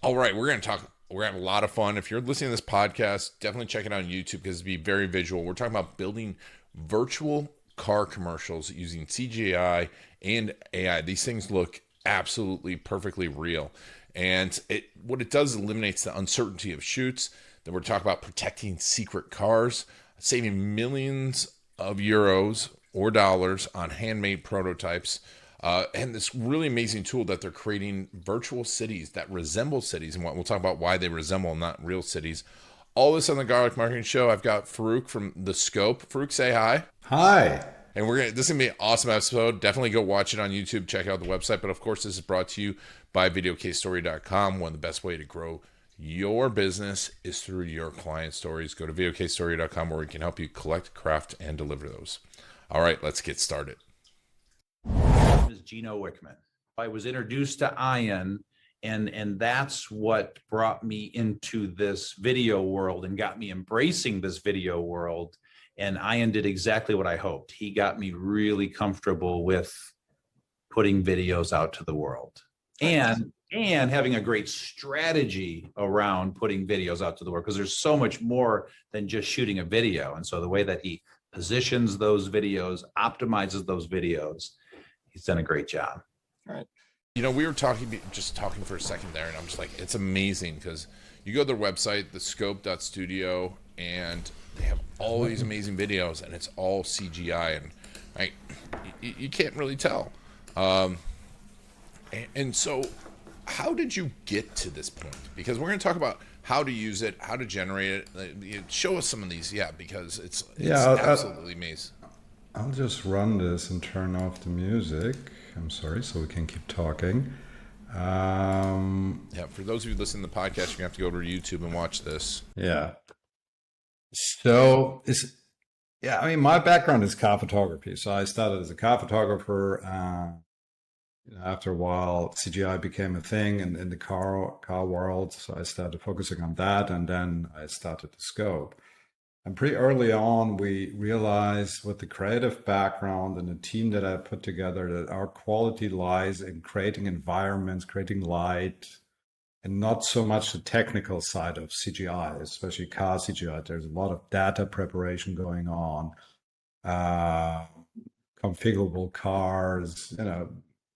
All right, we're going to talk. We're having a lot of fun. If you're listening to this podcast, definitely check it out on YouTube because it'll be very visual. We're talking about building virtual car commercials using CGI and AI. These things look absolutely perfectly real. And what it does is eliminates the uncertainty of shoots. Then we're talking about protecting secret cars, saving millions of euros or dollars on handmade prototypes. And this really amazing tool that they're creating virtual cities that resemble cities. And we'll talk about why they resemble not real cities. All this on the Garlic Marketing Show. I've got Faruk from The Scope. Faruk, say hi. Hi. And this is gonna be an awesome episode. Definitely go watch it on YouTube. Check out the website. But of course, this is brought to you by videocasestory.com. One of the best way to grow your business is through your client stories. Go to videocasestory.com where we can help you collect, craft, and deliver those. All right, let's get started. Is Gino Wickman. I was introduced to Ian, and that's what brought me into this video world and got me embracing this video world. And Ian did exactly what I hoped. He got me really comfortable with putting videos out to the world and having a great strategy around putting videos out to the world, because there's so much more than just shooting a video. And so the way that he positions those videos, optimizes those videos, he's done a great job. All right. You know, we were just talking for a second there, and I'm just like, it's amazing because you go to their website, thescope.studio, and they have all these amazing videos, and it's all CGI, and you can't really tell. And so, how did you get to this point? Because we're going to talk about how to use it, how to generate it. Show us some of these, because it's absolutely amazing. I'll just run this and turn off the music. I'm sorry, so we can keep talking. For those of you listening to the podcast, you're going to have to go to YouTube and watch this. Yeah. So, my background is car photography. So I started as a car photographer. After a while, CGI became a thing in the car world. So I started focusing on that, and then I started the scope. And pretty early on, we realized with the creative background and the team that I put together that our quality lies in creating environments, creating light, and not so much the technical side of CGI, especially car CGI. There's a lot of data preparation going on, configurable cars,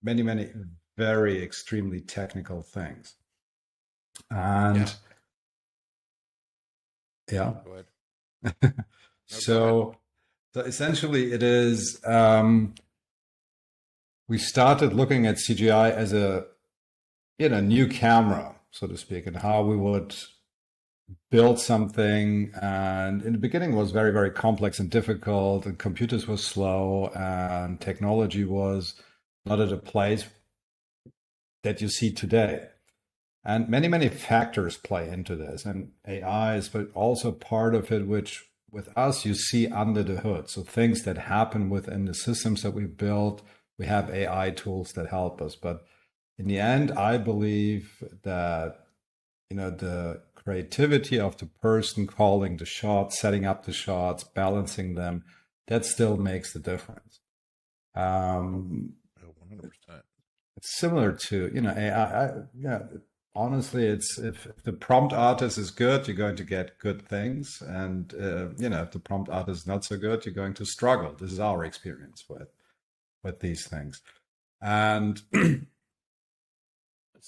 many, many very extremely technical things. And yeah. Go ahead. So essentially it is, we started looking at CGI as a new camera, so to speak, and how we would build something. And in the beginning it was very, very complex and difficult, and computers were slow, and technology was not at a place that you see today. And many, many factors play into this, and AI is but also part of it, which with us you see under the hood. So things that happen within the systems that we built, we have AI tools that help us. But in the end, I believe that the creativity of the person calling the shots, setting up the shots, balancing them, that still makes the difference. 100%. It's similar to AI. Honestly, it's if the prompt artist is good, you're going to get good things, and if the prompt artist is not so good, you're going to struggle. This is our experience with these things. And hang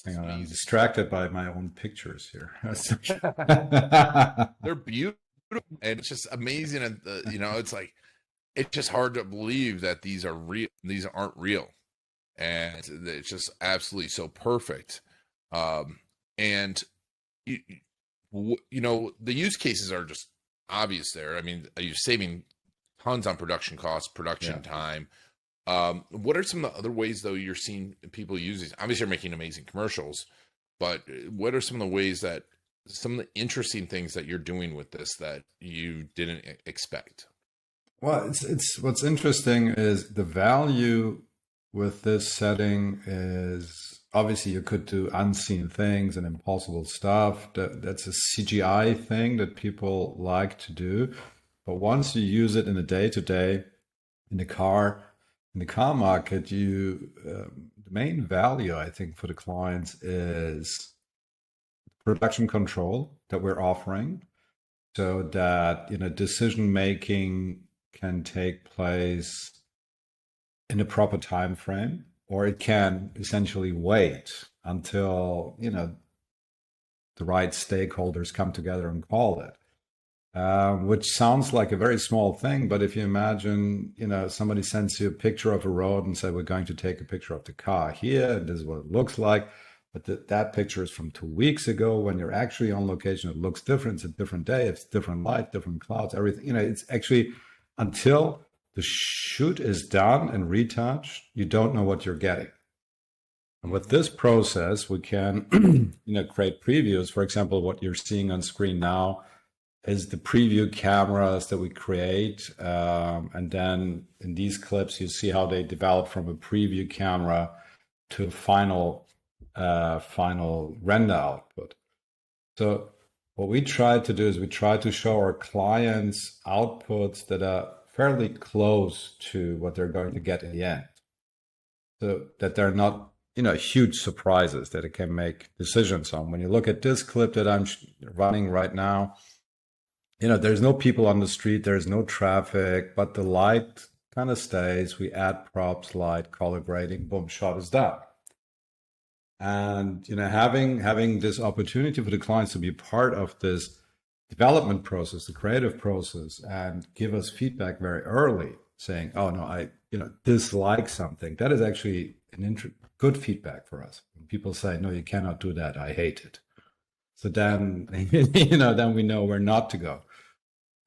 on, I'm distracted by my own pictures here. They're beautiful, and it's just amazing. And it's like it's just hard to believe that these are real. These aren't real, and it's just absolutely so perfect. And the use cases are just obvious there. I mean, you're saving tons on production costs, production time. What are some of the other ways though you're seeing people use these? Obviously you're making amazing commercials, but what are some of the ways that some of the interesting things that you're doing with this that you didn't expect? Well, it's what's interesting is the value with this setting is obviously you could do unseen things and impossible stuff. That's a CGI thing that people like to do. But once you use it in a day-to-day, in the car market, the main value, I think, for the clients is production control that we're offering so that, decision making can take place in a proper time frame, or it can essentially wait until, the right stakeholders come together and call it. Which sounds like a very small thing, but if you imagine, somebody sends you a picture of a road and say, we're going to take a picture of the car here, and this is what it looks like. But that picture is from 2 weeks ago. When you're actually on location, it looks different. It's a different day. It's different light, different clouds, everything. It's actually until the shoot is done and retouched, you don't know what you're getting. And with this process, we can, create previews. For example, what you're seeing on screen now is the preview cameras that we create. And then in these clips, you see how they develop from a preview camera to a final render output. So what we try to do is we try to show our clients outputs that are fairly close to what they're going to get in the end, so that they're not, huge surprises that it can make decisions on. When you look at this clip that I'm running right now, there's no people on the street, there's no traffic, but the light kind of stays. We add props, light, color grading, boom, shot is done. And having this opportunity for the clients to be part of this development process, the creative process, and give us feedback very early, saying, "Oh no, I dislike something." That is actually good feedback for us. When people say, "No, you cannot do that. I hate it." So then, then we know where not to go.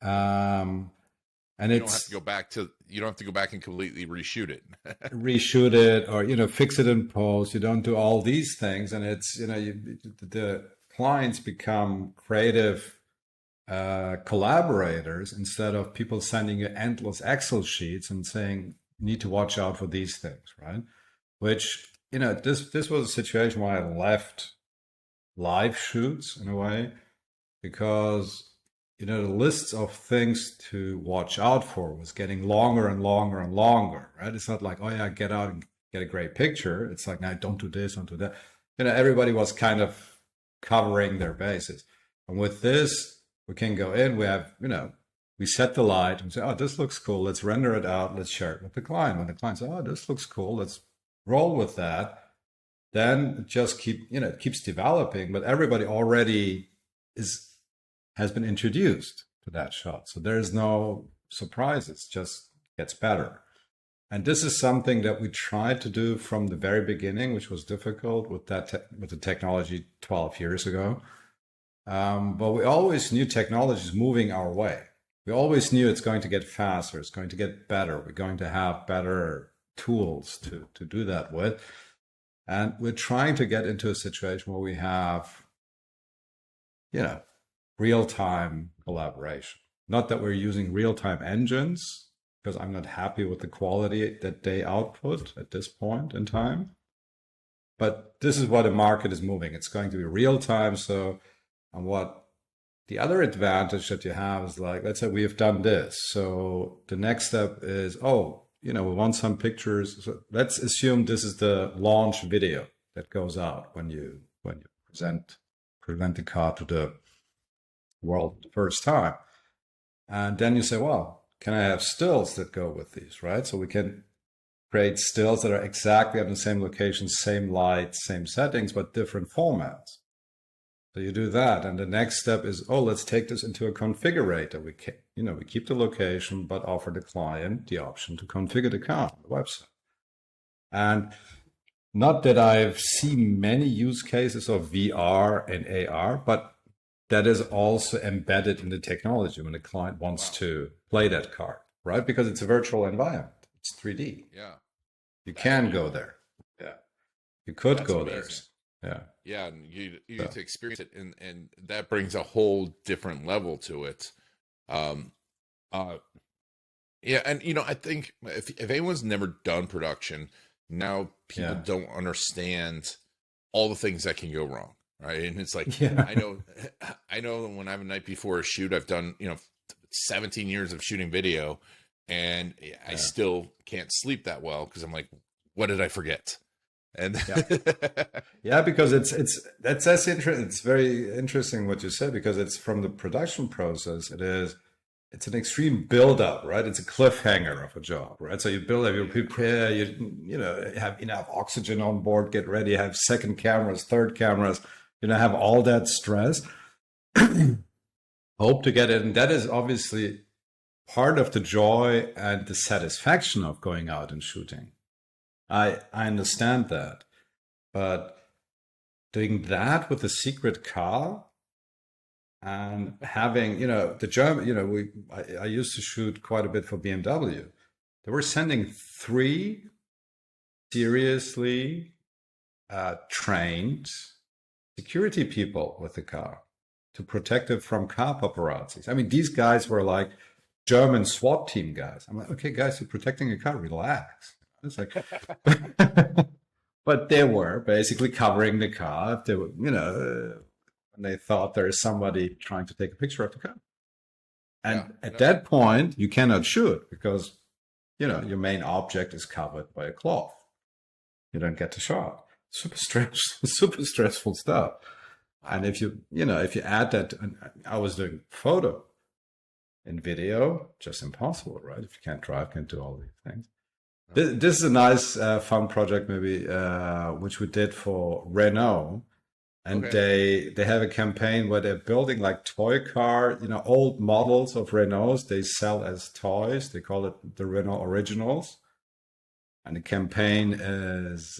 And you don't have to go back you don't have to go back and completely reshoot it. Reshoot it, or fix it in post. You don't do all these things, and it's the clients become creative collaborators instead of people sending you endless Excel sheets and saying you need to watch out for these things, right? Which this was a situation where I left live shoots in a way, because the lists of things to watch out for was getting longer and longer and longer, right? It's not like, oh yeah, get out and get a great picture. It's like, now don't do this, don't do that. Everybody was kind of covering their bases. And with this, we can go in, we have, we set the light and say, oh, this looks cool. Let's render it out. Let's share it with the client. When the client says, oh, this looks cool, let's roll with that. Then it just it keeps developing, but everybody already has been introduced to that shot. So there's no surprises, just gets better. And this is something that we tried to do from the very beginning, which was difficult with with the technology 12 years ago. But we always knew technology is moving our way. We always knew it's going to get faster, it's going to get better. We're going to have better tools to do that with. And we're trying to get into a situation where we have, real-time collaboration. Not that we're using real-time engines, because I'm not happy with the quality that they output at this point in time. But this is what the market is moving. It's going to be real-time. So, and what the other advantage that you have is, like, let's say we have done this. So the next step is, we want some pictures. So let's assume this is the launch video that goes out when you present the car to the world the first time. And then you say, well, can I have stills that go with these, right? So we can create stills that are exactly on the same location, same light, same settings, but different formats. So you do that. And the next step is, let's take this into a configurator. We keep the location, but offer the client the option to configure the car on the website. And not that I've seen many use cases of VR and AR, but that is also embedded in the technology when the client wants to play that card, right? Because it's a virtual environment. It's 3D. Yeah. You can go there. Yeah. You could go amazing. there. Yeah. Yeah. And you get to experience it. And that brings a whole different level to it. Yeah. And, I think if anyone's never done production, now people don't understand all the things that can go wrong. Right. And it's like, I know when I have a night before a shoot, I've done, 17 years of shooting video, and I still can't sleep that well because I'm like, what did I forget? And Yeah. Yeah, because that's interesting. It's very interesting what you said, because it's from the production process. It's an extreme build-up, right? It's a cliffhanger of a job, right? So you build up, you prepare, you have enough oxygen on board, get ready, have second cameras, third cameras, have all that stress, hope to get it. And that is obviously part of the joy and the satisfaction of going out and shooting. I understand that. But doing that with a secret car and having, the German, I used to shoot quite a bit for BMW. They were sending 3 seriously trained security people with the car to protect it from car paparazzis. I mean, these guys were like German SWAT team guys. I'm like, okay, guys, you're protecting a car, relax. It's like, but they were basically covering the car if they were, when they thought there is somebody trying to take a picture of the car. And at that point, you cannot shoot because, your main object is covered by a cloth. You don't get the shot. Super stressful stuff. And if you add that, I was doing photo and video, just impossible, right? If you can't drive, can't do all these things. This is a nice, fun project, maybe, which we did for Renault. And they have a campaign where they're building like toy car, old models of Renaults. They sell as toys. They call it the Renault Originals. And the campaign is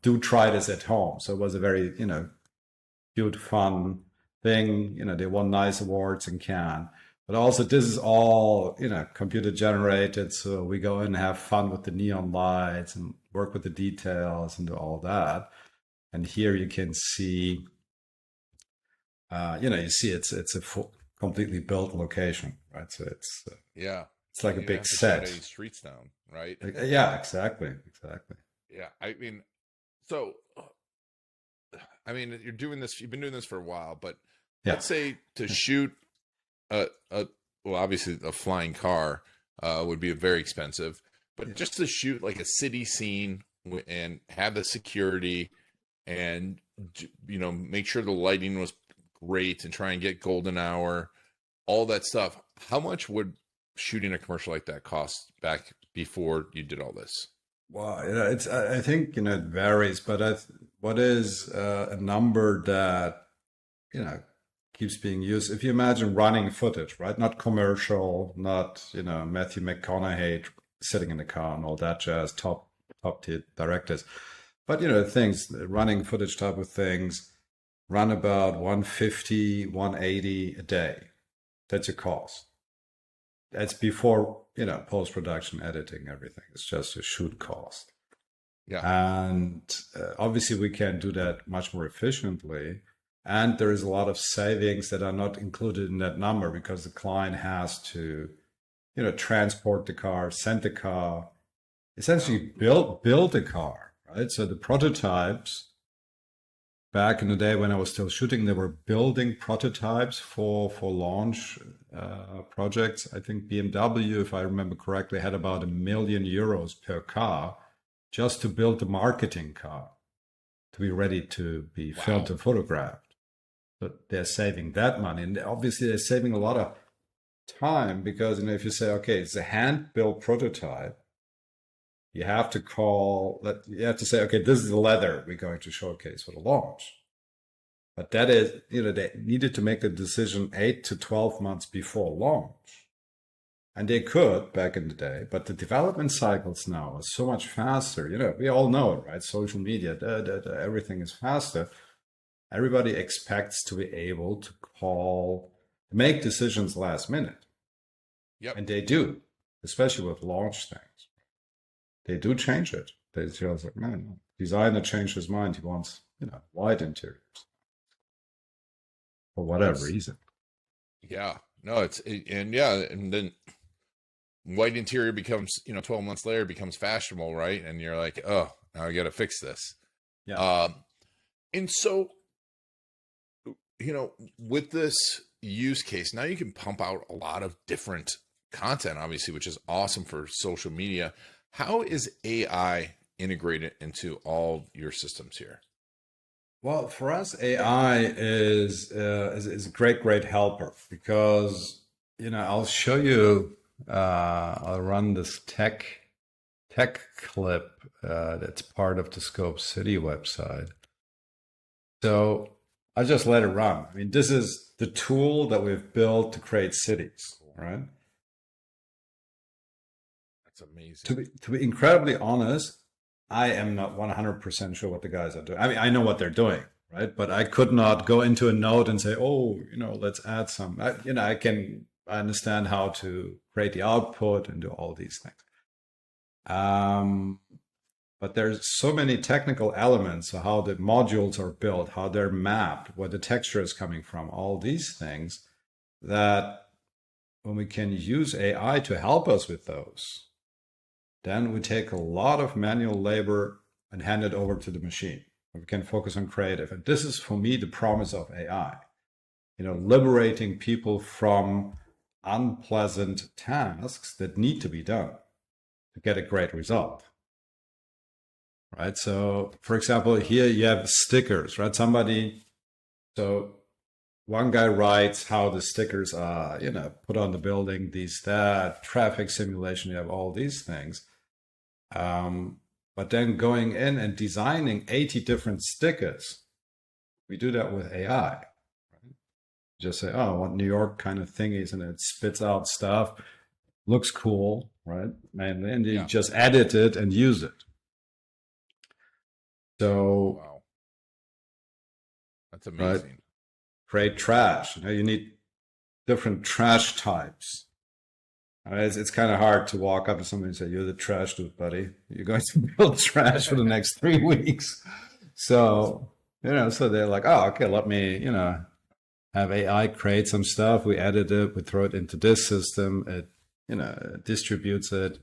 do try this at home. So it was a very, cute, fun thing. They won nice awards in Cannes. But also this is all, computer generated. So we go in and have fun with the neon lights and work with the details and do all that. And here you can see, you see it's a completely built location, right? So it's it's like a big set. Streets down, right? Yeah, exactly. Yeah, you're doing this. You've been doing this for a while, but let's say to shoot well, obviously a flying car would be very expensive, but just to shoot like a city scene and have the security and make sure the lighting was great and try and get golden hour, all that stuff. How much would shooting a commercial like that cost back before you did all this? Well, I think it varies, but what is a number that keeps being used? If you imagine running footage, right? Not commercial, not Matthew McConaughey sitting in the car and all that jazz, top tier directors. But things, running footage type of things, run about 150, 180 a day. That's your cost. That's before post-production, editing, everything. It's just a shoot cost. Yeah. And obviously we can do that much more efficiently. And there is a lot of savings that are not included in that number because the client has to, transport the car, send the car, essentially build a car. Right? So the prototypes, back in the day when I was still shooting, they were building prototypes for launch projects. I think BMW, if I remember correctly, had about €1 million per car just to build the marketing car to be ready to be filmed and photographed. But they're saving that money. And obviously they're saving a lot of time because if you say, okay, it's a hand-built prototype, you have to say, okay, this is the leather we're going to showcase for the launch. But that is, they needed to make the decision 8 to 12 months before launch. And they could back in the day, but the development cycles now are so much faster. We all know it, right? Social media, everything is faster. Everybody expects to be able to make decisions last minute. Yep. And they do, especially with launch things. They do change it. They just like, man, designer changed his mind. He wants, white interiors for whatever reason. Yeah, no, and then white interior becomes, 12 months later becomes fashionable, right? And you're like, oh, now I got to fix this. Yeah. And so, with this use case, now you can pump out a lot of different content, obviously, which is awesome for social media. How is AI integrate it into all your systems here? Well, for us, AI is a great helper because I'll show you. I'll run this tech clip that's part of the Scope City website. So I just let it run. I mean, this is the tool that we've built to create cities, right? That's amazing. To be incredibly honest, I am not 100% sure what the guys are doing. I mean, I know what they're doing, right? But I could not go into a node and say, oh, let's add some. I understand how to create the output and do all these things. But there's so many technical elements of how the modules are built, how they're mapped, where the texture is coming from, all these things, that when we can use AI to help us with those, then we take a lot of manual labor and hand it over to the machine. We can focus on creative. And this is, for me, the promise of AI. Liberating people from unpleasant tasks that need to be done to get a great result. Right? So, for example, here you have stickers, right? So one guy writes how the stickers are, put on the building, that, traffic simulation, you have all these things. But then going in and designing 80 different stickers, we do that with AI. Right? Just say, oh, I want New York kind of thingies, and it spits out stuff, looks cool, right? And then you just edit it and use it. So, wow, that's amazing. Right? Create trash. You need different trash types. It's kind of hard to walk up to somebody and say, you're the trash dude, buddy. You're going to build trash for the next 3 weeks. So, so they're like, oh, okay, let me, have AI create some stuff. We edit it, we throw it into this system. It, distributes it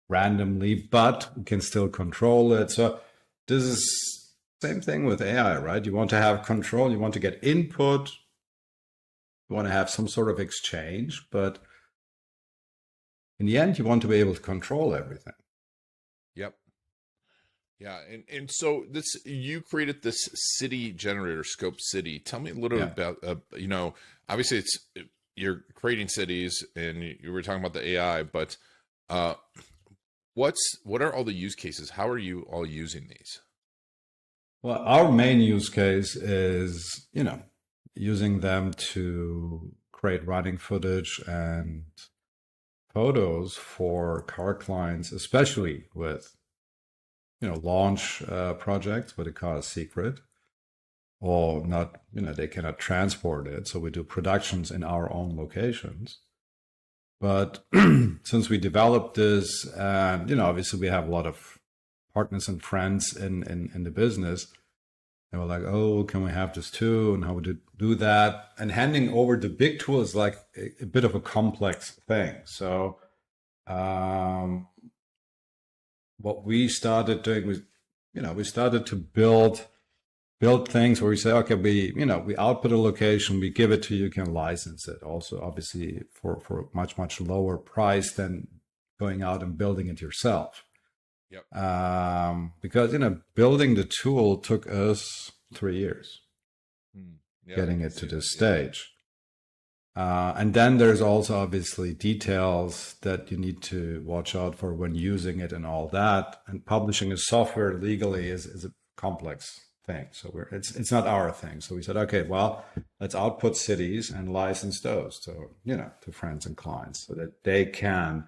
randomly, but we can still control it. So this is same thing with AI, right? You want to have control, you want to get input, you want to have some sort of exchange, but in the end, you want to be able to control everything. Yep. Yeah, and so you created this city generator, Scope City. Tell me a little bit about obviously you're creating cities, and you were talking about the AI, but what are all the use cases? How are you all using these? Well, our main use case is using them to create running footage and photos for car clients, especially with launch projects where the car is secret or not, they cannot transport it. So we do productions in our own locations. But since we developed this, and obviously we have a lot of partners and friends in the business, they were like, oh, can we have this too? And how would you do that? And handing over the big tool is like a bit of a complex thing. So what we started doing was, we started to build things where we say, okay, we output a location, we give it to you, you can license it. Also, obviously, for a much lower price than going out and building it yourself. Yep. Because building the tool took us 3 years, getting it to this stage. And then there's also obviously details that you need to watch out for when using it and all that. And publishing a software legally is a complex thing. So it's not our thing. So we said, okay, well, let's output cities and license those to friends and clients so that they can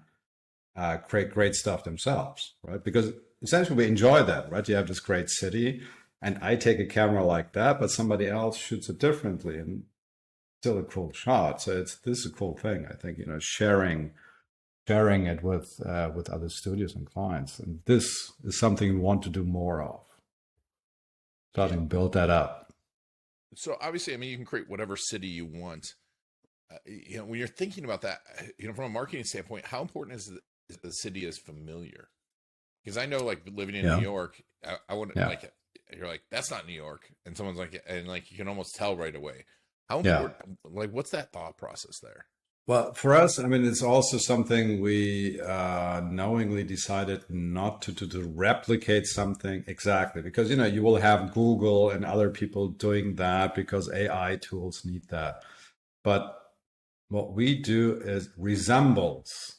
create great stuff themselves, right? Because essentially we enjoy that, right? You have this great city, and I take a camera like that, but somebody else shoots it differently, and still a cool shot. So this is a cool thing, I think. Sharing it with other studios and clients, and this is something we want to do more of. Starting to build that up. So obviously, I mean, you can create whatever city you want. When you're thinking about that, from a marketing standpoint, how important is the city is familiar? Because I know, like, living in New York, I wouldn't like it. You're like, that's not New York, and someone's like, and like you can almost tell right away. How important? Like, what's that thought process there? Well, for us, I mean, it's also something we knowingly decided not to replicate something exactly because, you will have Google and other people doing that because AI tools need that. But what we do is resembles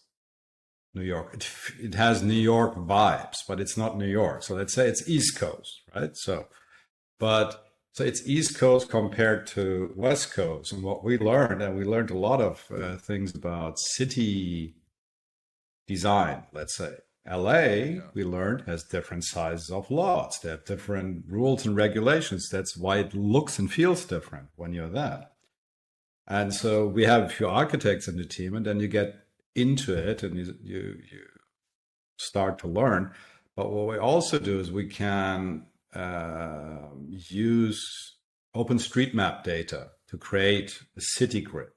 New York. It has New York vibes, but it's not New York. So let's say it's East Coast, right? So it's East Coast compared to West Coast. And what we learned, and we learned a lot of things about city design, let's say. LA, Yeah. we learned, has different sizes of lots. They have different rules and regulations. That's why it looks and feels different when you're there. And so we have a few architects in the team, and then you get into it and you start to learn. But what we also do is we can use OpenStreetMap data to create a city grid.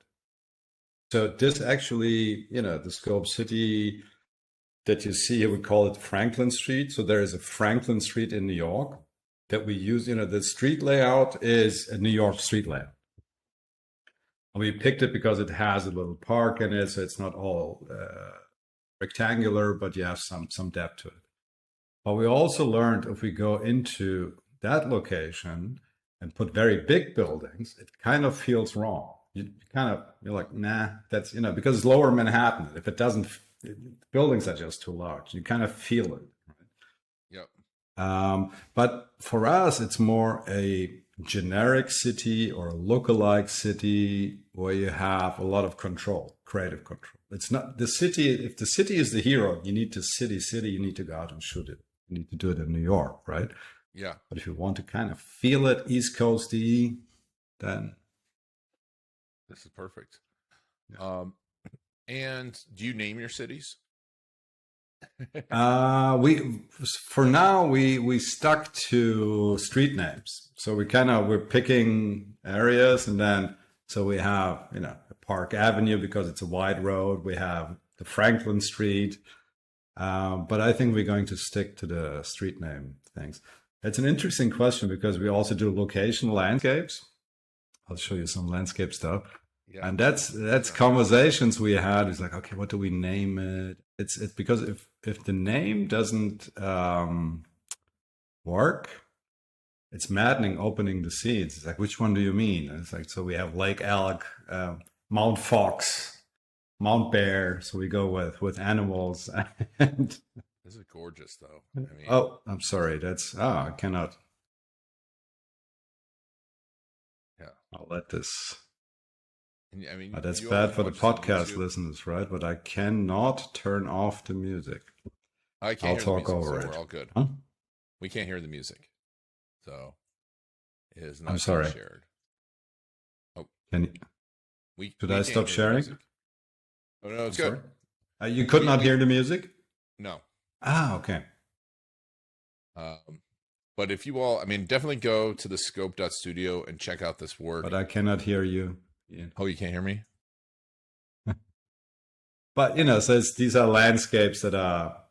So this actually, the scope city that you see here, we call it Franklin Street. So there is a Franklin Street in New York that we use. The street layout is a New York street layout. And we picked it because it has a little park in it, so it's not all rectangular, but you have some depth to it. But we also learned if we go into that location and put very big buildings, it kind of feels wrong. You're like, nah, that's, because it's lower Manhattan. If it doesn't, buildings are just too large. You kind of feel it. Yep. But for us, it's more a generic city or a lookalike city where you have a lot of control, creative control. It's not the city. If the city is the hero, you need to city, you need to go out and shoot it. You need to do it in New York, right? Yeah. But if you want to kind of feel it East Coasty, then this is perfect. Yeah. And do you name your cities? We for now we stuck to street names. So we're picking areas, and then so we have Park Avenue because it's a wide road. We have the Franklin Street, but I think we're going to stick to the street name things. It's an interesting question because we also do location landscapes. I'll show you some landscape stuff. Yeah. And that's conversations we had. It's like, okay, what do we name it? It's because if the name doesn't work, it's maddening opening the seeds. It's like, which one do you mean? And it's like, so we have Lake Elk, Mount Fox, Mount Bear. So we go with animals. And this is gorgeous, though. I mean, oh, I'm sorry. I cannot. Yeah, I'll let this. I mean, that's bad for the podcast listeners, right? But I cannot turn off the music. I can't I'll hear talk the music, over so it. we're all good. Huh? We can't hear the music, so it is not I'm sorry. shared. Oh, should I stop sharing? Oh no, it's good. You could not hear the music? No. Ah, okay. But if you all, I mean, definitely go to the scope.studio and check out this work. But I cannot hear you. Yeah. Oh, you can't hear me? But, so these are landscapes that are,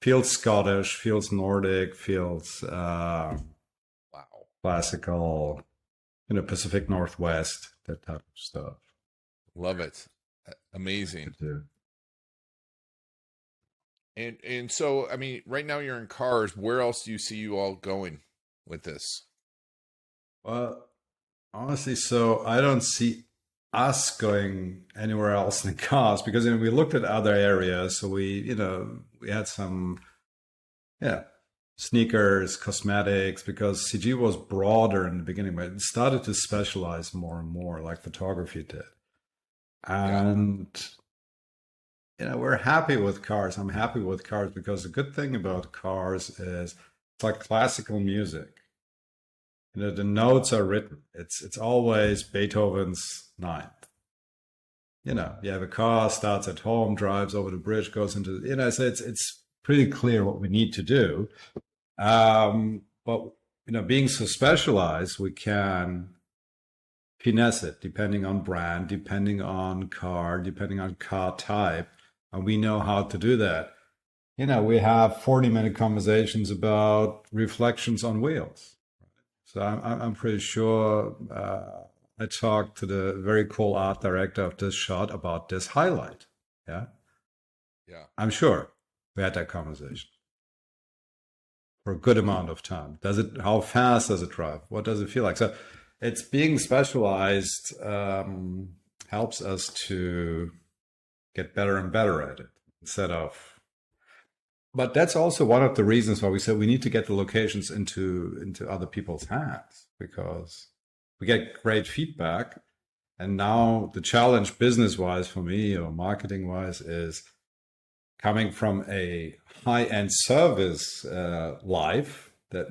feels Scottish, feels Nordic, feels wow, classical, Pacific Northwest, that type of stuff. Love it. Amazing. And so, I mean, right now you're in cars. Where else do you see you all going with this? Well, honestly, so I don't see us going anywhere else in cars because we looked at other areas. So we had some, sneakers, cosmetics, because CG was broader in the beginning, but it started to specialize more and more, like photography did. And we're happy with cars. I'm happy with cars because the good thing about cars is it's like classical music. The notes are written. It's always Beethoven's ninth. You have a car, starts at home, drives over the bridge, goes into, so it's pretty clear what we need to do. But, being so specialized, we can finesse it depending on brand, depending on car, depending on car type. And we know how to do that. We have 40-minute conversations about reflections on wheels. So I'm pretty sure I talked to the very cool art director of this shot about this highlight. Yeah. Yeah. I'm sure we had that conversation for a good amount of time. How fast does it drive? What does it feel like? So it's being specialized helps us to get better and better at it instead of. But that's also one of the reasons why we said we need to get the locations into other people's hands, because we get great feedback. And now the challenge business wise for me or marketing wise is coming from a high-end service life that,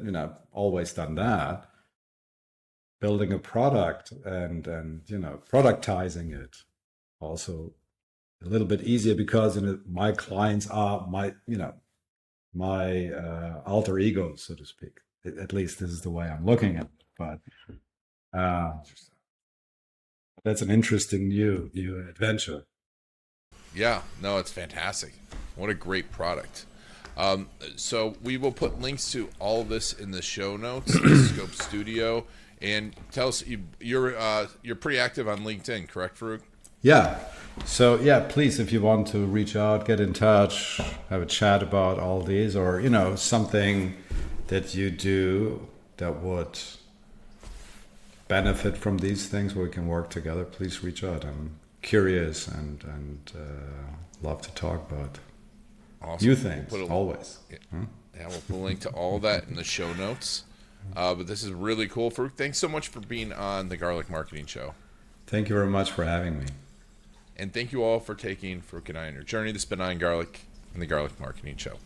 always done that, building a product and productizing it also a little bit easier, because my clients are my alter ego, so to speak. At least this is the way I'm looking at it. But that's an interesting new adventure. Yeah, no, it's fantastic. What a great product. So we will put links to all of this in the show notes, Scope Studio. And tell us, you're pretty active on LinkedIn, correct, Faruk? Yeah. So yeah, please, if you want to reach out, get in touch, have a chat about all these, or something that you do that would benefit from these things where we can work together, please reach out. I'm curious and love to talk about Awesome. new things always. Yeah, we'll put a link to all that in the show notes. But this is really cool. Faruk, thanks so much for being on the Garlic Marketing Show. Thank you very much for having me. And thank you all for taking Faruk and I on your journey. This has been On Garlic and the Garlic Marketing Show.